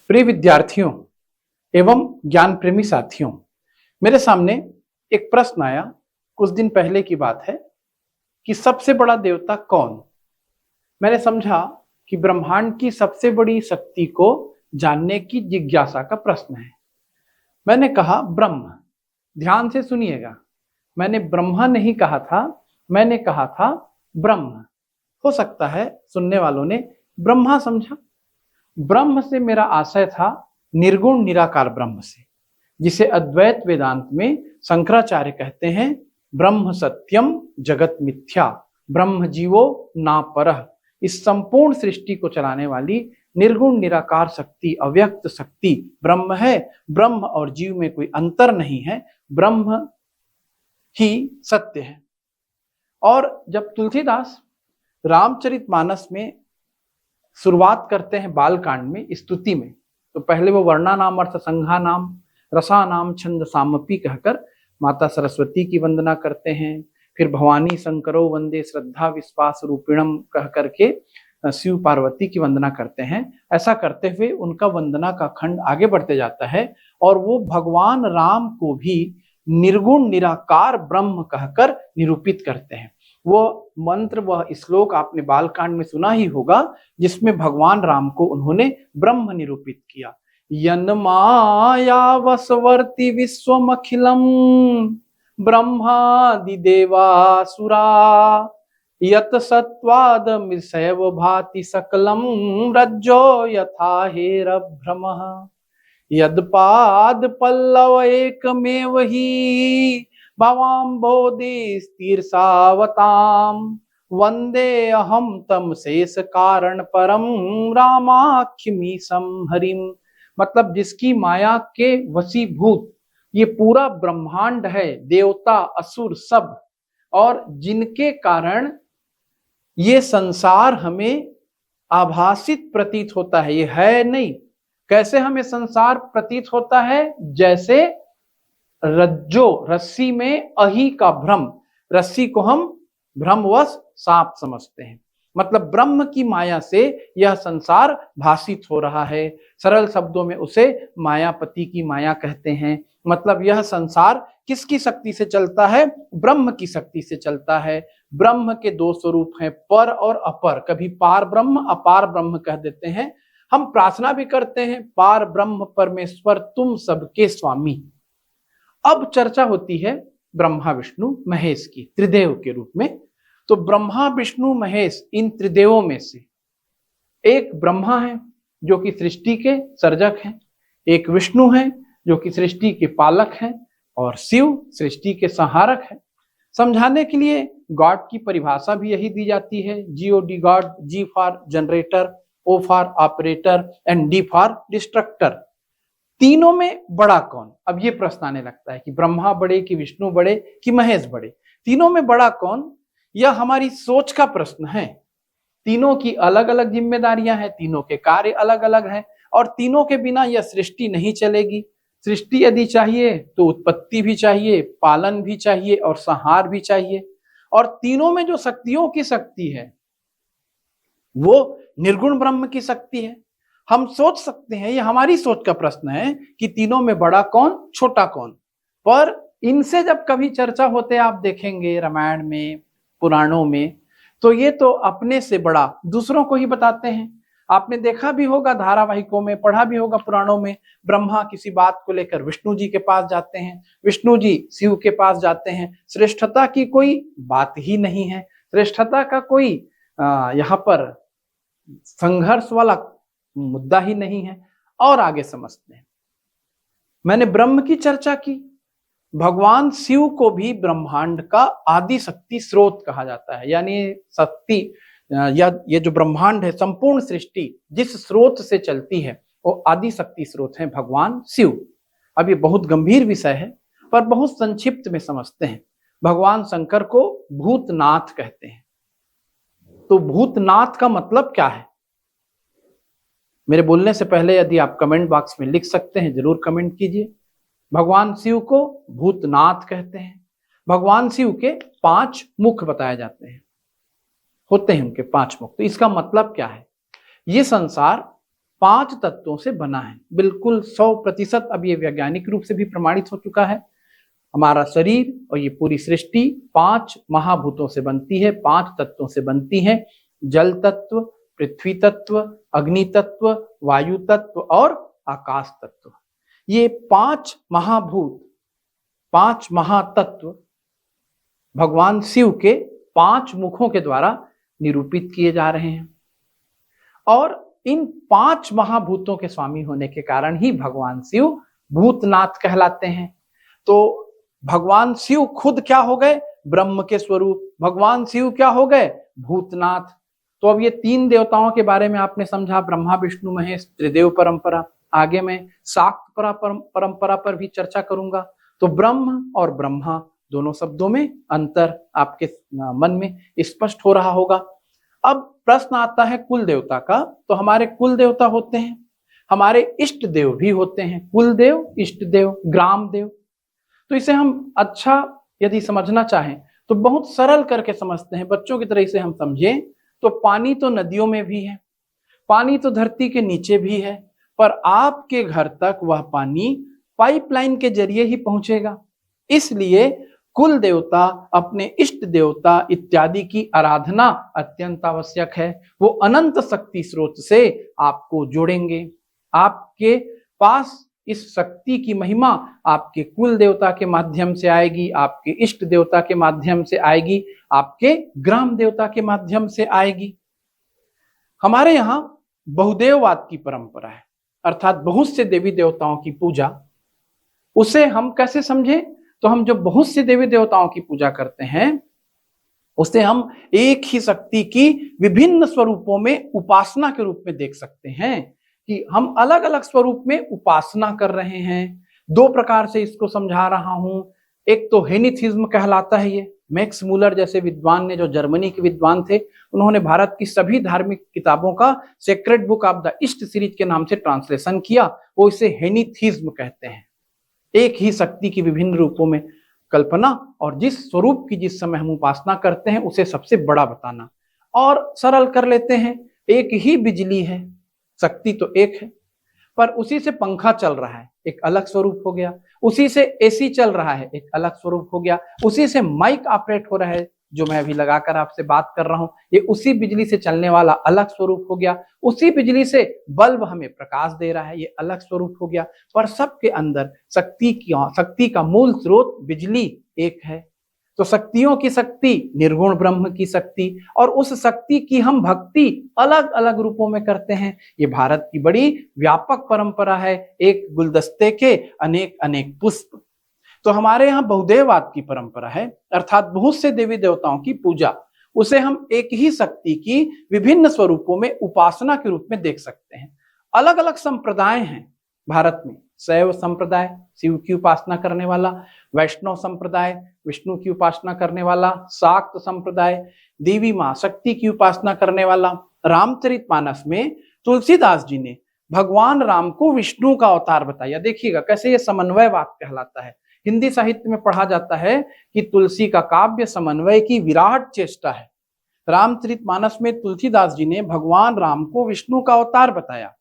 प्रिय विद्यार्थियों एवं ज्ञान प्रेमी साथियों, मेरे सामने एक प्रश्न आया। कुछ दिन पहले की बात है कि सबसे बड़ा देवता कौन। मैंने समझा कि ब्रह्मांड की सबसे बड़ी शक्ति को जानने की जिज्ञासा का प्रश्न है। मैंने कहा ब्रह्म। ध्यान से सुनिएगा, मैंने ब्रह्मा नहीं कहा था, मैंने कहा था ब्रह्म। हो सकता है सुनने वालों ने ब्रह्मा समझा। ब्रह्म से मेरा आशय था निर्गुण निराकार ब्रह्म से, जिसे अद्वैत वेदांत में शंकराचार्य कहते हैं ब्रह्म सत्यम जगत मिथ्या, ब्रह्म जीवो ना परः। इस संपूर्ण सृष्टि को चलाने वाली निर्गुण निराकार शक्ति, अव्यक्त शक्ति ब्रह्म है। ब्रह्म और जीव में कोई अंतर नहीं है, ब्रह्म ही सत्य है। और जब तुलसीदास रामचरितमानस में शुरुआत करते हैं बाल कांड में स्तुति में, तो पहले वो वर्णा नाम अर्थ संघा नाम रसा नाम छंद सामपी कहकर माता सरस्वती की वंदना करते हैं। फिर भवानी शंकरो वंदे श्रद्धा विश्वास रूपिणम कह करके शिव पार्वती की वंदना करते हैं। ऐसा करते हुए उनका वंदना का खंड आगे बढ़ते जाता है और वो भगवान राम को भी निर्गुण निराकार ब्रह्म कहकर निरूपित करते हैं। वो मंत्र, वह श्लोक आपने बालकांड में सुना ही होगा, जिसमें भगवान राम को उन्होंने ब्रह्म निरूपित किया। यन्माया वसवर्ति विश्वमखिलम ब्रह्मादिदेवासुरा यत सत्वादमिसैव भाति सकलम रज्जो यथा हेरभ्रमः यद्पाद पल्लव एकमेव हि भवाम्बोधिस्तीर्षावतां वंदे अहम तम शेष कारण परम रामाख्यमीशं हरिम। मतलब जिसकी माया के वशीभूत ये पूरा ब्रह्मांड है, देवता असुर सब, और जिनके कारण ये संसार हमें आभासित प्रतीत होता है, ये है नहीं। कैसे हमें संसार प्रतीत होता है? जैसे रज्जो, रस्सी में अही का भ्रम, रस्सी को हम भ्रमवश सांप समझते हैं। मतलब ब्रह्म की माया से यह संसार भासित हो रहा है। सरल शब्दों में उसे मायापति की माया कहते हैं। मतलब यह संसार किसकी शक्ति से चलता है? ब्रह्म की शक्ति से चलता है। ब्रह्म के दो स्वरूप हैं, पर और अपर। कभी पार ब्रह्म अपार ब्रह्म कह देते हैं। हम प्रार्थना भी करते हैं, पार ब्रह्म परमेश्वर तुम सबके स्वामी। अब चर्चा होती है ब्रह्मा विष्णु महेश की, त्रिदेव के रूप में। तो ब्रह्मा विष्णु महेश, इन त्रिदेवों में से एक ब्रह्मा है जो कि सृष्टि के सर्जक हैं, एक विष्णु है जो कि सृष्टि के पालक हैं, और शिव सृष्टि के संहारक है। समझाने के लिए गॉड की परिभाषा भी यही दी जाती है, GOD God, G for generator, O for operator and D for destructor. तीनों में बड़ा कौन? अब ये प्रश्न आने लगता है कि ब्रह्मा बड़े कि विष्णु बड़े कि महेश बड़े। तीनों में बड़ा कौन? यह हमारी सोच का प्रश्न है। तीनों की अलग अलग जिम्मेदारियां हैं, तीनों के कार्य अलग अलग हैं, और तीनों के बिना यह सृष्टि नहीं चलेगी। सृष्टि यदि चाहिए तो उत्पत्ति भी चाहिए, पालन भी चाहिए और संहार भी चाहिए। और तीनों में जो शक्तियों की शक्ति है वो निर्गुण ब्रह्म की शक्ति है। हम सोच सकते हैं, ये हमारी सोच का प्रश्न है कि तीनों में बड़ा कौन, छोटा कौन। पर इनसे जब कभी चर्चा होते आप देखेंगे रामायण में, पुराणों में, तो ये तो अपने से बड़ा दूसरों को ही बताते हैं। आपने देखा भी होगा धारावाहिकों में, पढ़ा भी होगा पुराणों में, ब्रह्मा किसी बात को लेकर विष्णु जी के पास जाते हैं, विष्णु जी शिव के पास जाते हैं। श्रेष्ठता की कोई बात ही नहीं है, श्रेष्ठता का कोई यहाँ पर संघर्ष वाला मुद्दा ही नहीं है। और आगे समझते हैं। मैंने ब्रह्म की चर्चा की। भगवान शिव को भी ब्रह्मांड का आदि शक्ति स्रोत कहा जाता है, यानी शक्ति या ये जो ब्रह्मांड है, संपूर्ण सृष्टि जिस स्रोत से चलती है वो आदि शक्ति स्रोत है भगवान शिव। अब ये बहुत गंभीर विषय है, पर बहुत संक्षिप्त में समझते हैं। भगवान शंकर को भूतनाथ कहते हैं। तो भूतनाथ का मतलब क्या है? मेरे बोलने से पहले यदि आप कमेंट बॉक्स में लिख सकते हैं, जरूर कमेंट कीजिए। भगवान शिव को भूतनाथ कहते हैं। भगवान शिव के 5 मुख बताए जाते हैं, होते हैं उनके 5 मुख। तो इसका मतलब क्या है? ये संसार 5 तत्वों से बना है। बिल्कुल 100% अब ये वैज्ञानिक रूप से भी प्रमाणित हो चुका है। हमारा शरीर और ये पूरी सृष्टि 5 महाभूतों से बनती है, 5 तत्वों से बनती है। जल तत्व, पृथ्वी तत्व, अग्नि तत्व, वायु तत्व और आकाश तत्व। ये 5 महाभूत, 5 महातत्व भगवान शिव के 5 मुखों के द्वारा निरूपित किए जा रहे हैं। और इन 5 महाभूतों के स्वामी होने के कारण ही भगवान शिव भूतनाथ कहलाते हैं। तो भगवान शिव खुद क्या हो गए? ब्रह्म के स्वरूप। भगवान शिव क्या हो गए? भूतनाथ। तो अब ये 3 देवताओं के बारे में आपने समझा, ब्रह्मा विष्णु महेश, त्रिदेव परंपरा। आगे मैं शाक्त परंपरा पर भी चर्चा करूंगा। तो ब्रह्म और ब्रह्मा दोनों शब्दों में अंतर आपके मन में स्पष्ट हो रहा होगा। अब प्रश्न आता है कुल देवता का। तो हमारे कुल देवता होते हैं, हमारे इष्ट देव भी होते हैं। कुल देव, इष्ट देव, ग्राम देव। तो इसे हम अच्छा यदि समझना चाहें तो बहुत सरल करके समझते हैं, बच्चों की तरह इसे हम समझें तो पानी तो नदियों में भी है, पानी तो धरती के नीचे भी है, पर आपके घर तक वह पानी पाइपलाइन के जरिए ही पहुंचेगा। इसलिए कुल देवता, अपने इष्ट देवता इत्यादि की आराधना अत्यंत आवश्यक है। वो अनंत शक्ति स्रोत से आपको जोड़ेंगे। आपके पास इस शक्ति की महिमा आपके कुल देवता के माध्यम से आएगी, आपके इष्ट देवता के माध्यम से आएगी, आपके ग्राम देवता के माध्यम से आएगी। हमारे यहाँ बहुदेववाद की परंपरा है, अर्थात बहुत से देवी देवताओं की पूजा। उसे हम कैसे समझें? तो हम जो बहुत से देवी देवताओं की पूजा करते हैं उसे हम एक ही शक्ति की विभिन्न स्वरूपों में उपासना के रूप में देख सकते हैं कि हम अलग अलग स्वरूप में उपासना कर रहे हैं। 2 प्रकार से इसको समझा रहा हूं। एक तो हेनिथिज्म कहलाता है। ये मैक्स मूलर जैसे विद्वान ने, जो जर्मनी के विद्वान थे, उन्होंने भारत की सभी धार्मिक किताबों का sacred book of the east series के नाम से ट्रांसलेशन किया। वो इसे हेनिथिज्म कहते हैं। एक ही शक्ति की विभिन्न रूपों में कल्पना और जिस स्वरूप की जिस समय हम उपासना करते हैं उसे सबसे बड़ा बताना। और सरल कर लेते हैं, एक ही बिजली है, शक्ति तो एक है, पर उसी से पंखा चल रहा है, एक अलग स्वरूप हो गया। उसी से एसी चल रहा है, एक अलग स्वरूप हो गया। उसी से माइक ऑपरेट हो रहा है, जो मैं अभी लगाकर आपसे बात कर रहा हूं, ये उसी बिजली से चलने वाला अलग स्वरूप हो गया। उसी बिजली से बल्ब हमें प्रकाश दे रहा है, ये अलग स्वरूप हो गया। पर सबके अंदर शक्ति का मूल स्रोत बिजली एक है। तो शक्तियों की शक्ति निर्गुण ब्रह्म की शक्ति, और उस शक्ति की हम भक्ति अलग अलग रूपों में करते हैं। ये भारत की बड़ी व्यापक परंपरा है, एक गुलदस्ते के अनेक अनेक पुष्प। तो हमारे यहाँ बहुदेववाद की परंपरा है, अर्थात बहुत से देवी देवताओं की पूजा। उसे हम एक ही शक्ति की विभिन्न स्वरूपों में उपासना के रूप में देख सकते हैं। अलग अलग संप्रदाय हैं भारत में। शैव संप्रदाय शिव की उपासना करने वाला, वैष्णव संप्रदाय विष्णु की उपासना करने वाला, शाक्त संप्रदाय देवी मां शक्ति की उपासना करने वाला। रामचरितमानस में तुलसीदास जी ने भगवान राम को विष्णु का अवतार बताया। देखिएगा कैसे ये समन्वयवाद कहलाता है। हिंदी साहित्य में पढ़ा जाता है कि तुलसी का काव्य समन्वय की विराट चेष्टा है। रामचरितमानस में तुलसीदास जी ने भगवान राम को विष्णु का अवतार बताया।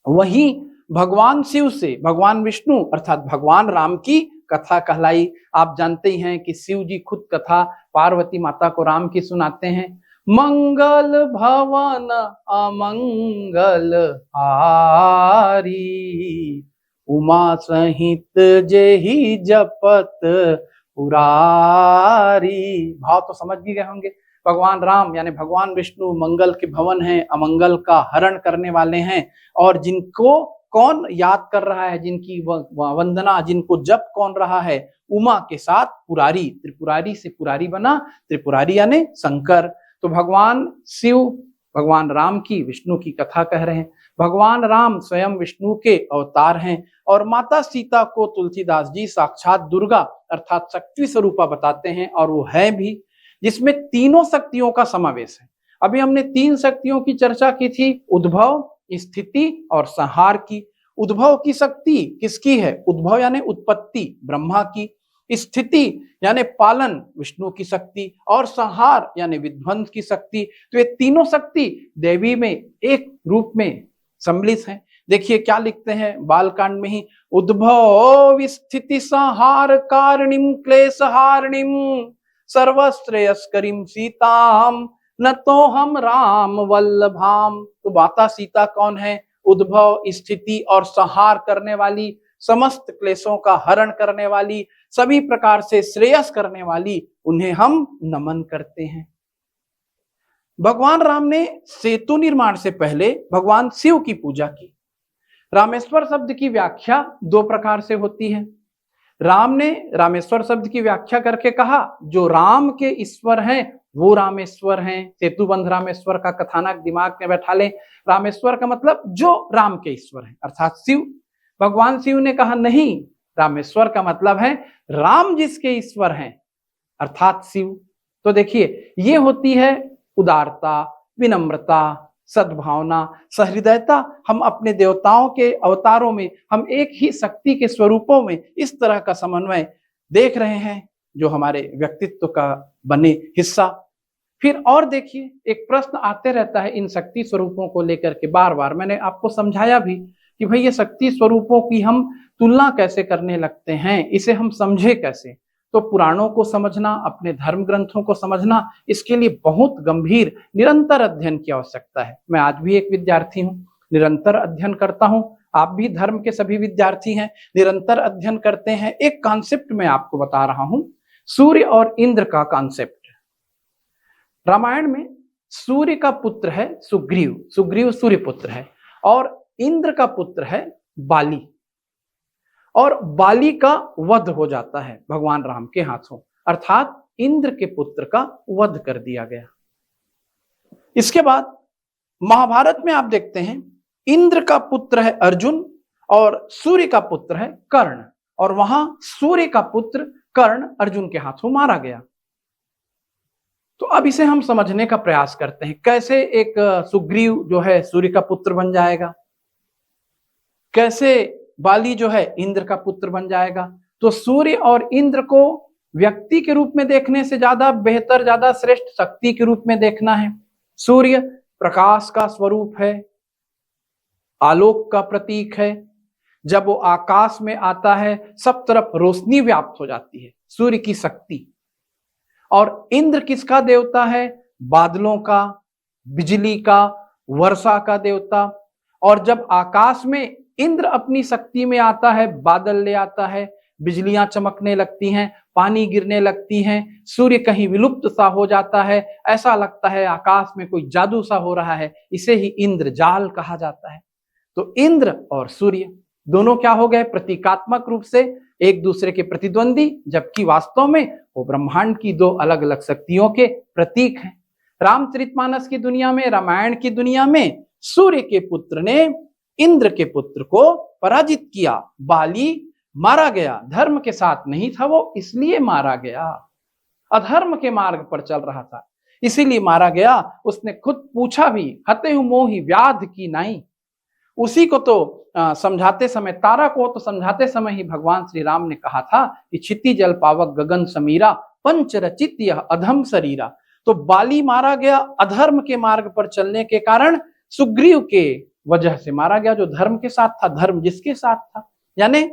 वहीं भगवान शिव से भगवान विष्णु अर्थात भगवान राम की कथा कहलाई। आप जानते ही हैं कि शिव जी खुद कथा पार्वती माता को राम की सुनाते हैं। मंगल भवन अमंगल हारी, उमा सहित जेहि जपत पुरारी। भाव तो समझ भी गए होंगे। भगवान राम यानी भगवान विष्णु मंगल के भवन हैं, अमंगल का हरण करने वाले हैं, और जिनको कौन याद कर रहा है, जिनकी वंदना, जिनको जप कौन रहा है, उमा के साथ पुरारी। त्रिपुरारी से पुरारी बना, त्रिपुरारी यानी शंकर। तो भगवान शिव भगवान राम की विष्णु की कथा कह रहे हैं। भगवान राम स्वयं विष्णु के अवतार हैं, और माता सीता को तुलसीदास जी साक्षात दुर्गा अर्थात शक्ति स्वरूपा बताते हैं, और वो है भी, जिसमें तीनों शक्तियों का समावेश है। अभी हमने 3 शक्तियों की चर्चा की थी, उद्भव, स्थिति और संहार की। उद्भव की शक्ति किसकी है? उद्भव यानी उत्पत्ति ब्रह्मा की, स्थिति यानी पालन विष्णु की शक्ति, और संहार यानी विध्वंस की शक्ति। तो ये तीनों शक्ति देवी में एक रूप में सम्मिलित है। देखिए क्या लिखते हैं बालकांड में ही, उद्भव स्थिति संहार कारणिम क्लेश हारणिम सर्वश्रेयस्करीम सीताम न तो हम राम वल्लभाम। तो माता सीता कौन है? उद्भव, स्थिति और संहार करने वाली, समस्त क्लेशों का हरण करने वाली, सभी प्रकार से श्रेयस करने वाली, उन्हें हम नमन करते हैं। भगवान राम ने सेतु निर्माण से पहले भगवान शिव की पूजा की। रामेश्वर शब्द की व्याख्या दो प्रकार से होती है। राम ने रामेश्वर शब्द की व्याख्या करके कहा, जो राम के ईश्वर हैं वो रामेश्वर हैं। सेतुबंध रामेश्वर का कथानक दिमाग में बैठा लें। रामेश्वर का मतलब जो राम के ईश्वर हैं, अर्थात शिव। भगवान शिव ने कहा नहीं, रामेश्वर का मतलब है राम जिसके ईश्वर हैं, अर्थात शिव। तो देखिए ये होती है उदारता, विनम्रता, सद्भावना, सहृदयता। हम अपने देवताओं के अवतारों में, हम एक ही शक्ति के स्वरूपों में इस तरह का समन्वय देख रहे हैं जो हमारे व्यक्तित्व का बने हिस्सा। फिर और देखिए, एक प्रश्न आते रहता है इन शक्ति स्वरूपों को लेकर के बार बार। मैंने आपको समझाया भी कि भाई ये शक्ति स्वरूपों की हम तुलना कैसे करने लगते हैं, इसे हम समझे कैसे। तो पुराणों को समझना, अपने धर्म ग्रंथों को समझना, इसके लिए बहुत गंभीर निरंतर अध्ययन की आवश्यकता है। मैं आज भी एक विद्यार्थी हूँ, निरंतर अध्ययन करता हूँ। आप भी धर्म के सभी विद्यार्थी हैं, निरंतर अध्ययन करते हैं। एक कॉन्सेप्ट मैं आपको बता रहा हूं, सूर्य और इंद्र का कॉन्सेप्ट। रामायण में सूर्य का पुत्र है सुग्रीव, सुग्रीव सूर्य पुत्र है, और इंद्र का पुत्र है बाली। और बाली का वध हो जाता है भगवान राम के हाथों, अर्थात इंद्र के पुत्र का वध कर दिया गया। इसके बाद महाभारत में आप देखते हैं इंद्र का पुत्र है अर्जुन और सूर्य का पुत्र है कर्ण, और वहां सूर्य का पुत्र कर्ण अर्जुन के हाथों मारा गया। तो अब इसे हम समझने का प्रयास करते हैं, कैसे एक सुग्रीव जो है सूर्य का पुत्र बन जाएगा, कैसे बाली जो है इंद्र का पुत्र बन जाएगा। तो सूर्य और इंद्र को व्यक्ति के रूप में देखने से ज्यादा बेहतर, ज्यादा श्रेष्ठ शक्ति के रूप में देखना है। सूर्य प्रकाश का स्वरूप है, आलोक का प्रतीक है। जब वो आकाश में आता है सब तरफ रोशनी व्याप्त हो जाती है, सूर्य की शक्ति। और इंद्र किसका देवता है? बादलों का, बिजली का, वर्षा का देवता। और जब आकाश में इंद्र अपनी शक्ति में आता है, बादल ले आता है, बिजलियां चमकने लगती हैं, पानी गिरने लगती हैं, सूर्य कहीं विलुप्त सा हो जाता है, ऐसा लगता है आकाश में कोई जादू सा हो रहा है। इसे ही इंद्रजाल कहा जाता है। तो इंद्र और सूर्य दोनों क्या हो गए? प्रतीकात्मक रूप से एक दूसरे के प्रतिद्वंदी, जबकि वास्तव में वो ब्रह्मांड की दो अलग अलग शक्तियों के प्रतीक हैं। रामचरितमानस की दुनिया में, रामायण की दुनिया में सूर्य के पुत्र ने इंद्र के पुत्र को पराजित किया। बाली मारा गया, धर्म के साथ नहीं था वो, इसलिए मारा गया। अधर्म के मार्ग पर चल रहा था, इसीलिए मारा गया। उसने खुद पूछा भी, हते मोहि व्याध की नाई। उसी को तो समझाते समय, तारा को तो समझाते समय ही भगवान श्री राम ने कहा था कि क्षिति जल पावक गगन समीरा पंच रचित यह अधम शरीरा। तो बाली मारा गया अधर्म के मार्ग पर चलने के कारण, सुग्रीव के वजह से मारा गया जो धर्म के साथ था, धर्म जिसके साथ था। यानी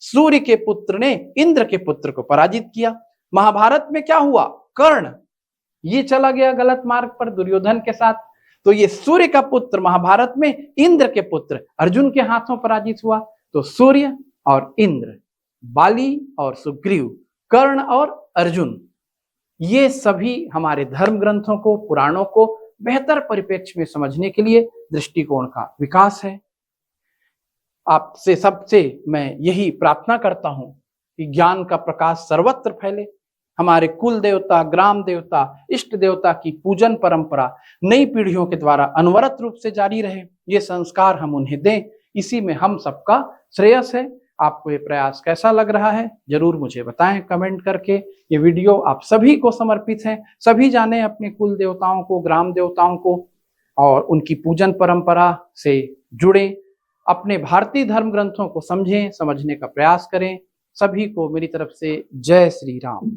सूर्य के पुत्र ने इंद्र के पुत्र को पराजित किया। महाभारत में क्या हुआ? कर्ण ये चला गया गलत मार्ग पर दुर्योधन के साथ। तो ये सूर्य का पुत्र महाभारत में इंद्र के पुत्र अर्जुन के हाथों पराजित हुआ। तो सूर्य और इंद्र, बाली और सुग्रीव, कर्ण और अर्जुन, ये सभी हमारे धर्म ग्रंथों को, पुराणों को बेहतर परिप्रेक्ष्य में समझने के लिए दृष्टिकोण का विकास है। आपसे सबसे मैं यही प्रार्थना करता हूं कि ज्ञान का प्रकाश सर्वत्र फैले, हमारे कुल देवता, ग्राम देवता, इष्ट देवता की पूजन परंपरा नई पीढ़ियों के द्वारा अनवरत रूप से जारी रहे। ये संस्कार हम उन्हें दें, इसी में हम सबका श्रेयस है। आपको ये प्रयास कैसा लग रहा है जरूर मुझे बताएं कमेंट करके। ये वीडियो आप सभी को समर्पित है। सभी जाने अपने कुल देवताओं को, ग्राम देवताओं को, और उनकी पूजन परंपरा से जुड़े, अपने भारतीय धर्म ग्रंथों को समझें, समझने का प्रयास करें। सभी को मेरी तरफ से जय श्री राम।